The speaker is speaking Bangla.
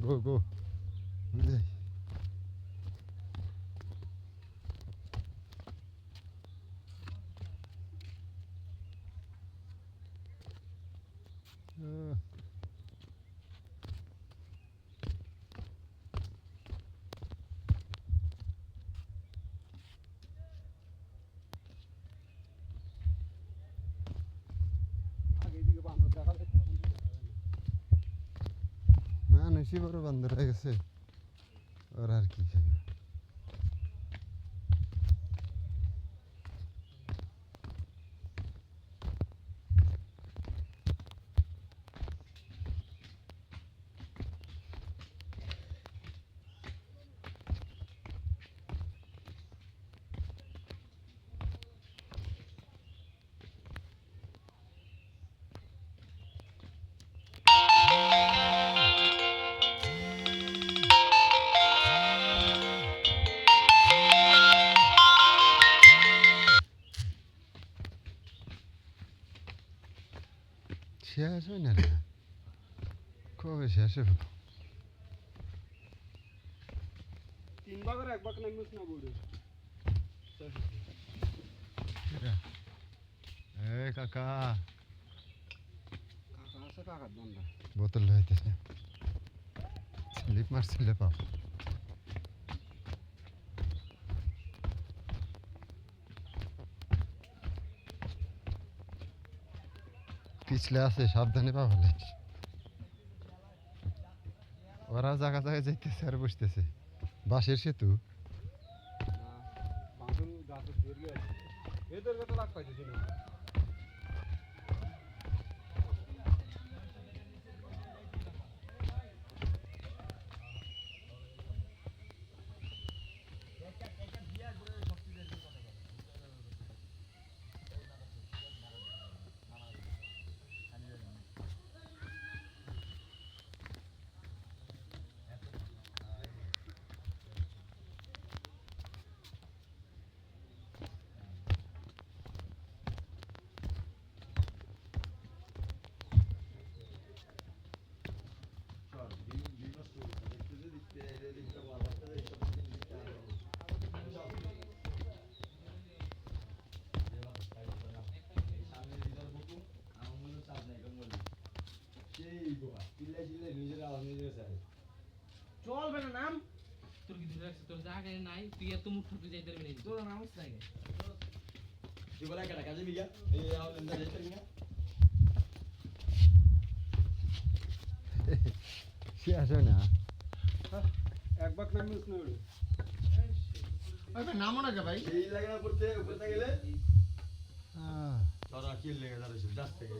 Go, go. Buradayım. মানুষই বড় বান্দর হয়ে গেছে ওর আর কি খাবে শেষ হয় না রে কবে শেষ হবে তিন ভাগের এক ভাগ নামিস না বড় এই কাকা কাকা আছে কাকার দন্ডা বোতল হইতেছে স্লিপ মারছিলে পাও পিছলে আছে সাবধানে পা ফেলে ওরা জায়গা জায়গায় যাইতেছে আর বসতেছে বাঁশের সেতু বাঁধন গাছের দৈর্ঘ্য আছে এই দৈর্ঘ্য তো লাগ পাইতেছি না চলবে না নাম তোর কি ধরে রাখছে তোর জায়গায় নাই তুই এত মুখ ঠুকে যাইতে পারবি না তোর নাম হচ্ছে জায়গায় তুই বলা কেন কাজে মিয়া এই আউলেন দা যাইতে না শেষ হয় না এক ভাগ নামিস না বড় ভাই নামো না ভাই এই লাগে না পড়তে উপরে গেলে আহ তোরা কি লেগে দাঁড়াইছিস যাস থেকে